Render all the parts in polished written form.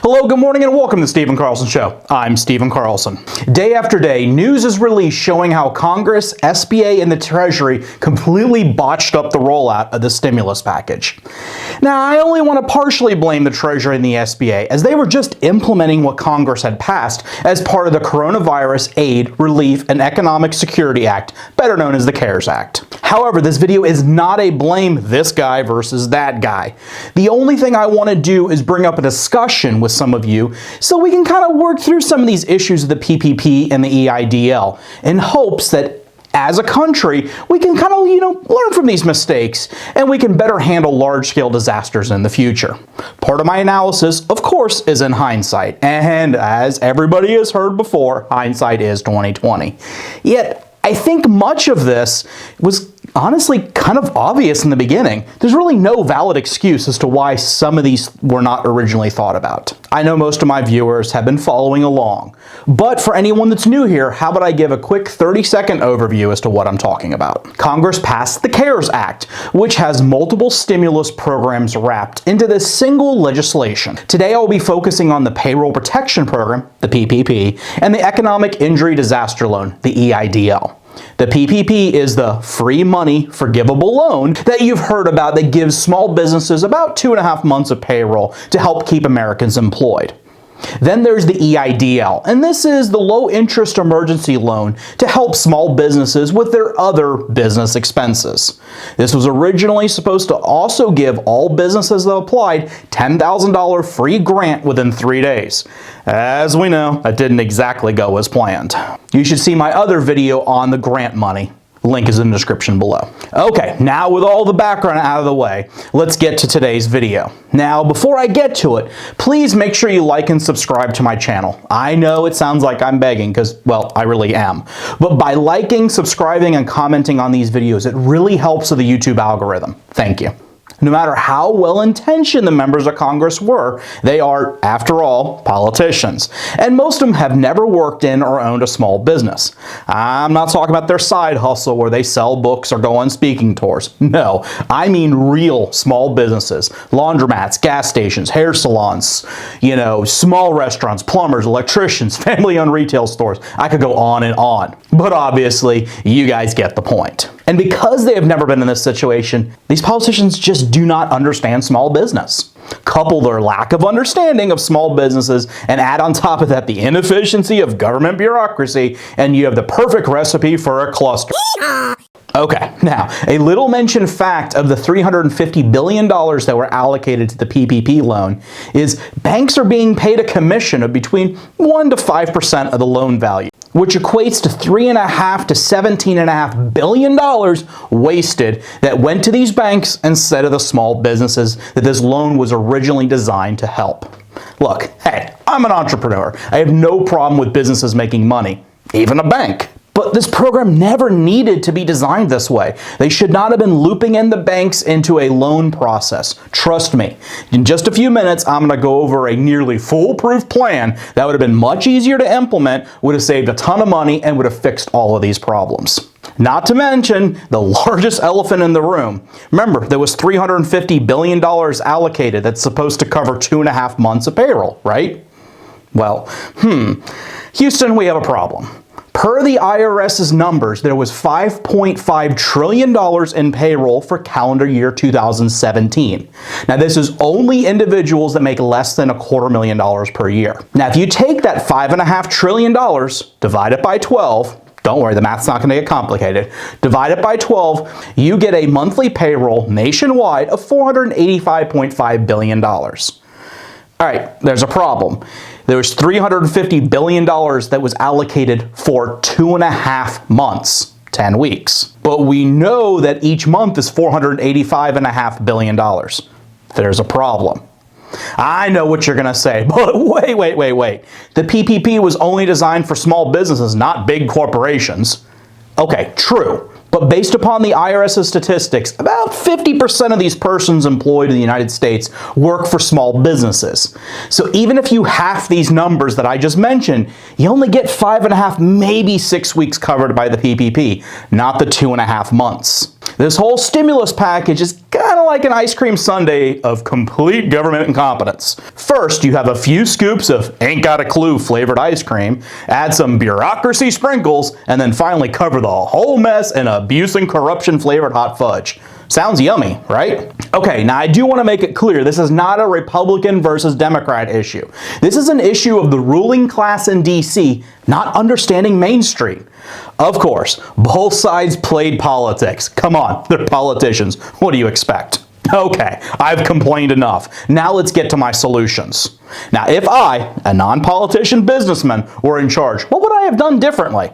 Hello, good morning, and welcome to the Stephen Carlson Show. I'm Stephen Carlson. Day after day, news is released showing how Congress, SBA, and the Treasury completely botched up the rollout of the stimulus package. Now, I only want to partially blame the Treasury and the SBA, as they were just implementing what Congress had passed as part of the Coronavirus Aid, Relief, and Economic Security Act, better known as the CARES Act. However, this video is not a blame this guy versus that guy. The only thing I want to do is bring up a discussion with some of you so we can kind of work through some of these issues of the PPP and the EIDL in hopes that as a country, we can kind of, learn from these mistakes and we can better handle large-scale disasters in the future. Part of my analysis, of course, is in hindsight. And as everybody has heard before, hindsight is 2020. Yet, I think much of this was honestly kind of obvious in the beginning. There's really no valid excuse as to why some of these were not originally thought about. I know most of my viewers have been following along, but for anyone that's new here, how about I give a quick 30-second overview as to what I'm talking about. Congress passed the CARES Act, which has multiple stimulus programs wrapped into this single legislation. Today I'll be focusing on the Payroll Protection Program, the PPP, and the Economic Injury Disaster Loan, the EIDL. The PPP is the free money forgivable loan that you've heard about that gives small businesses about 2.5 months of payroll to help keep Americans employed. Then there's the EIDL, and this is the low-interest emergency loan to help small businesses with their other business expenses. This was originally supposed to also give all businesses that applied $10,000 free grant within 3 days. As we know, that didn't exactly go as planned. You should see my other video on the grant money. Link is in the description below. Okay, now with all the background out of the way, let's get to today's video. Now, before I get to it, please make sure you like and subscribe to my channel. I know it sounds like I'm begging because, well, I really am. But by liking, subscribing, and commenting on these videos, it really helps with the YouTube algorithm. Thank you. No matter how well-intentioned the members of Congress were, they are, after all, politicians. And most of them have never worked in or owned a small business. I'm not talking about their side hustle where they sell books or go on speaking tours. No, I mean real small businesses. Laundromats, gas stations, hair salons, small restaurants, plumbers, electricians, family-owned retail stores. I could go on and on. But obviously, you guys get the point. And because they have never been in this situation, these politicians just do not understand small business. Couple their lack of understanding of small businesses and add on top of that the inefficiency of government bureaucracy, and you have the perfect recipe for a cluster. Okay, now, a little mentioned fact of the $350 billion that were allocated to the PPP loan is banks are being paid a commission of between 1 to 5% of the loan value, which equates to $3.5 to $17.5 billion wasted that went to these banks instead of the small businesses that this loan was originally designed to help. Look, hey, I'm an entrepreneur. I have no problem with businesses making money, even a bank. But this program never needed to be designed this way. They should not have been looping in the banks into a loan process. Trust me, in just a few minutes, I'm going to go over a nearly foolproof plan that would have been much easier to implement, would have saved a ton of money, and would have fixed all of these problems. Not to mention the largest elephant in the room. Remember, there was $350 billion allocated that's supposed to cover 2.5 months of payroll, right? Well, Houston, we have a problem. Per the IRS's numbers, there was $5.5 trillion in payroll for calendar year 2017. Now, this is only individuals that make less than $250,000 per year. Now, if you take that $5.5 trillion, divide it by 12, don't worry, the math's not going to get complicated. Divide it by 12, you get a monthly payroll nationwide of $485.5 billion. All right, there's a problem. There was $350 billion that was allocated for 2.5 months, 10 weeks. But we know that each month is $485.5 billion. There's a problem. I know what you're going to say, but wait. The PPP was only designed for small businesses, not big corporations. Okay, true. But based upon the IRS's statistics, about 50% of these persons employed in the United States work for small businesses. So even if you half these numbers that I just mentioned, you only get 5.5, maybe 6 weeks covered by the PPP, not the 2.5 months. This whole stimulus package is kind of like an ice cream sundae of complete government incompetence. First, you have a few scoops of ain't got a clue flavored ice cream, add some bureaucracy sprinkles, and then finally cover the whole mess in abuse and corruption flavored hot fudge. Sounds yummy, right? Okay, now I do want to make it clear this is not a Republican versus Democrat issue. This is an issue of the ruling class in DC not understanding Main Street. Of course, both sides played politics. Come on, they're politicians. What do you expect? Okay, I've complained enough. Now let's get to my solutions. Now, if I, a non-politician businessman, were in charge, what would I have done differently?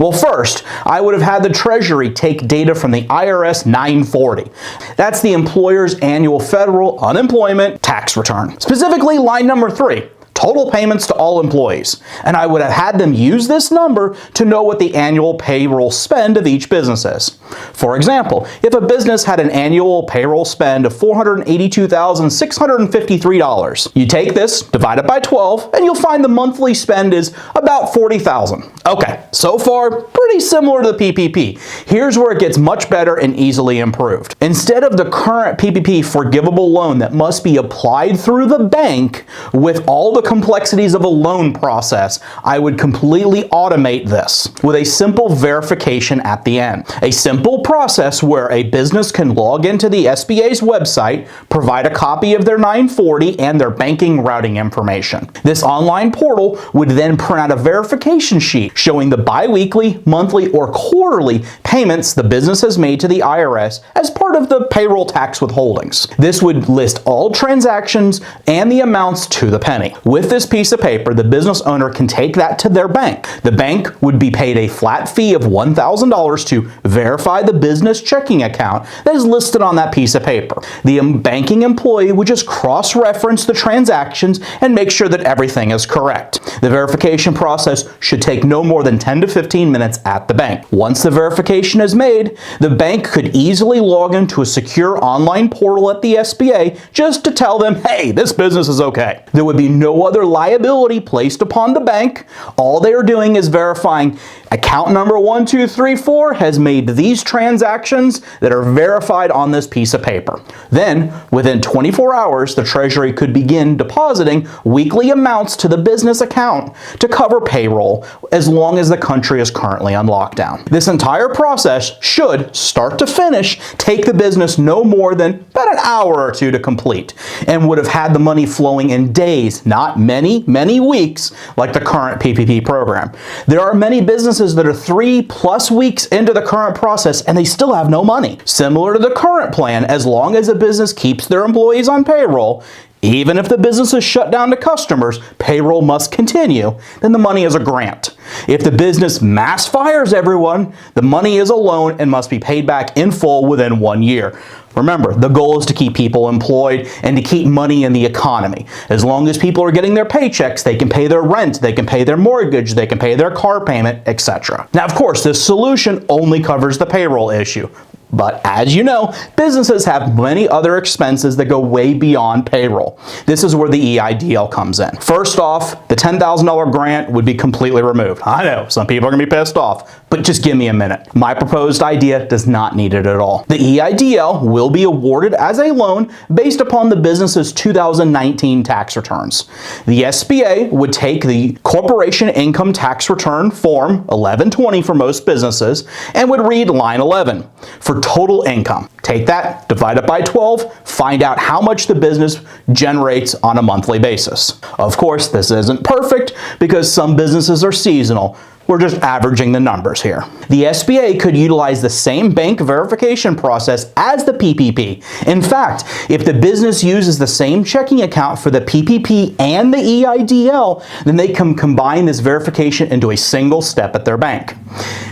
Well, first, I would have had the Treasury take data from the IRS 940. That's the employer's annual federal unemployment tax return. Specifically, line number 3. Total payments to all employees. And I would have had them use this number to know what the annual payroll spend of each business is. For example, if a business had an annual payroll spend of $482,653, you take this, divide it by 12, and you'll find the monthly spend is about $40,000. Okay, so far, pretty similar to the PPP. Here's where it gets much better and easily improved. Instead of the current PPP forgivable loan that must be applied through the bank with all the complexities of a loan process, I would completely automate this with a simple verification at the end. A simple process where a business can log into the SBA's website, provide a copy of their 940 and their banking routing information. This online portal would then print out a verification sheet showing the bi-weekly, monthly, or quarterly payments the business has made to the IRS as part of the payroll tax withholdings. This would list all transactions and the amounts to the penny. With this piece of paper, the business owner can take that to their bank. The bank would be paid a flat fee of $1,000 to verify the business checking account that is listed on that piece of paper. The banking employee would just cross-reference the transactions and make sure that everything is correct. The verification process should take no more than 10 to 15 minutes at the bank. Once the verification is made, the bank could easily log into a secure online portal at the SBA just to tell them, hey, this business is okay. There would be no other liability placed upon the bank. All they are doing is verifying account number 1234 has made these transactions that are verified on this piece of paper. Then, within 24 hours, the Treasury could begin depositing weekly amounts to the business account to cover payroll as long as the country is currently on lockdown. This entire process should, start to finish, take the business no more than about an hour or two to complete and would have had the money flowing in days, not many weeks like the current PPP program. There are many businesses that are 3+ weeks into the current process and they still have no money. Similar to the current plan, as long as a business keeps their employees on payroll, even if the business is shut down to customers, payroll must continue, then the money is a grant. If the business mass fires everyone, the money is a loan and must be paid back in full within 1 year. Remember, the goal is to keep people employed and to keep money in the economy. As long as people are getting their paychecks, they can pay their rent, they can pay their mortgage, they can pay their car payment, etc. Now, of course, this solution only covers the payroll issue. But as you know, businesses have many other expenses that go way beyond payroll. This is where the EIDL comes in. First off, the $10,000 grant would be completely removed. I know, some people are going to be pissed off, but just give me a minute. My proposed idea does not need it at all. The EIDL will be awarded as a loan based upon the business's 2019 tax returns. The SBA would take the Corporation Income Tax Return Form 1120 for most businesses and would read line 11 for total income. Take that, divide it by 12, find out how much the business generates on a monthly basis. Of course, this isn't perfect because some businesses are seasonal. We're just averaging the numbers here. The SBA could utilize the same bank verification process as the PPP. In fact, if the business uses the same checking account for the PPP and the EIDL, then they can combine this verification into a single step at their bank.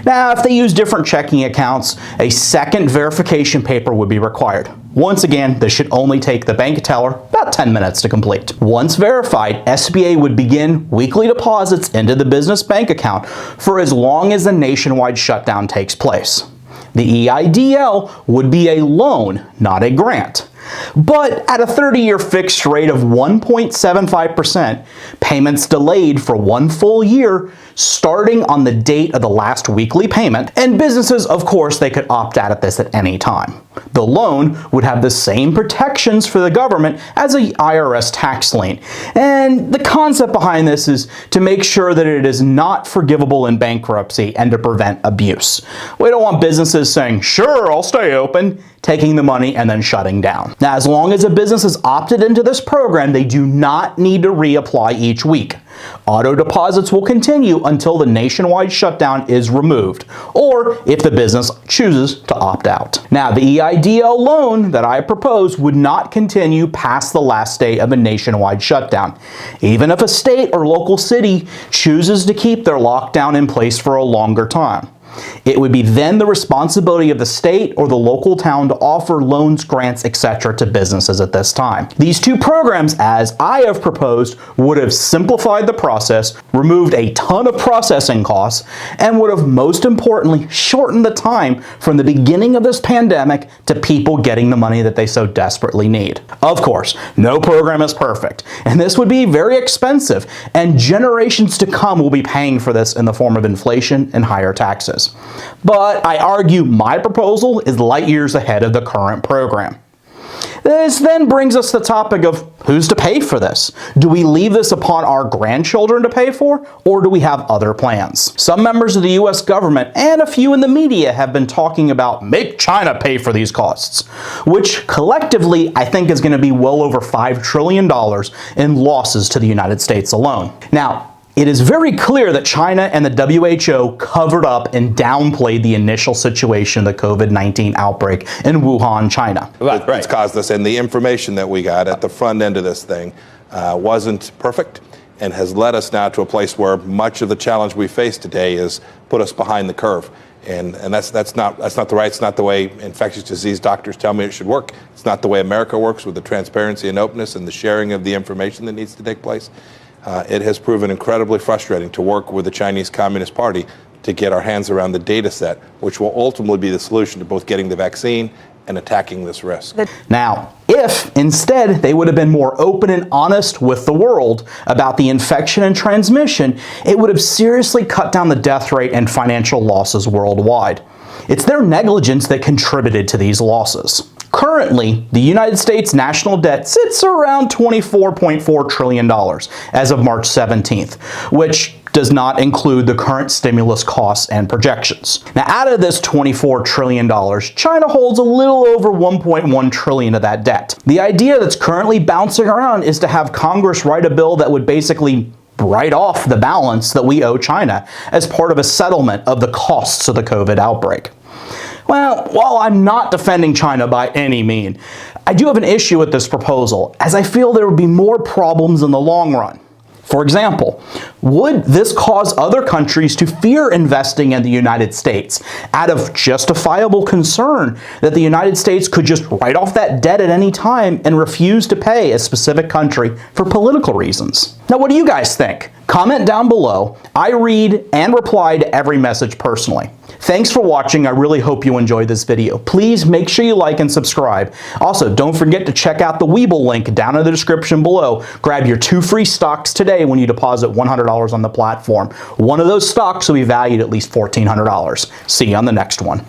Now, if they use different checking accounts, a second verification paper would be required. Once again, this should only take the bank teller about 10 minutes to complete. Once verified, SBA would begin weekly deposits into the business bank account for as long as the nationwide shutdown takes place. The EIDL would be a loan, not a grant. But at a 30-year fixed rate of 1.75%, payments delayed for 1 full year starting on the date of the last weekly payment, and businesses, of course, they could opt out of this at any time. The loan would have the same protections for the government as a IRS tax lien. And the concept behind this is to make sure that it is not forgivable in bankruptcy and to prevent abuse. We don't want businesses saying, "Sure, I'll stay open," taking the money and then shutting down. Now, as long as a business is opted into this program, they do not need to reapply each week. Auto deposits will continue until the nationwide shutdown is removed, or if the business chooses to opt out. Now, the EIDL loan that I propose would not continue past the last day of a nationwide shutdown, even if a state or local city chooses to keep their lockdown in place for a longer time. It would be then the responsibility of the state or the local town to offer loans, grants, etc. to businesses at this time. These two programs, as I have proposed, would have simplified the process, removed a ton of processing costs, and would have most importantly shortened the time from the beginning of this pandemic to people getting the money that they so desperately need. Of course, no program is perfect, and this would be very expensive, and generations to come will be paying for this in the form of inflation and higher taxes. But I argue my proposal is light years ahead of the current program. This then brings us to the topic of who's to pay for this. Do we leave this upon our grandchildren to pay for, or do we have other plans? Some members of the US government and a few in the media have been talking about make China pay for these costs, which collectively I think is going to be well over $5 trillion in losses to the United States alone. Now, it is very clear that China and the WHO covered up and downplayed the initial situation of the COVID-19 outbreak in Wuhan, China. It's caused this, and the information that we got at the front end of this thing wasn't perfect and has led us now to a place where much of the challenge we face today is put us behind the curve. And that's not the way infectious disease doctors tell me it should work. It's not the way America works with the transparency and openness and the sharing of the information that needs to take place. It has proven incredibly frustrating to work with the Chinese Communist Party to get our hands around the data set, which will ultimately be the solution to both getting the vaccine and attacking this risk. Now, if instead they would have been more open and honest with the world about the infection and transmission, it would have seriously cut down the death rate and financial losses worldwide. It's their negligence that contributed to these losses. Currently, the United States national debt sits around $24.4 trillion as of March 17th, which does not include the current stimulus costs and projections. Now, out of this $24 trillion, China holds a little over $1.1 trillion of that debt. The idea that's currently bouncing around is to have Congress write a bill that would basically write off the balance that we owe China as part of a settlement of the costs of the COVID outbreak. Well, while I'm not defending China by any means, I do have an issue with this proposal, as I feel there would be more problems in the long run. For example, would this cause other countries to fear investing in the United States out of justifiable concern that the United States could just write off that debt at any time and refuse to pay a specific country for political reasons? Now, what do you guys think? Comment down below. I read and reply to every message personally. Thanks for watching. I really hope you enjoyed this video. Please make sure you like and subscribe. Also, don't forget to check out the Webull link down in the description below. Grab your 2 free stocks today when you deposit $100 on the platform. One of those stocks will be valued at least $1,400. See you on the next one.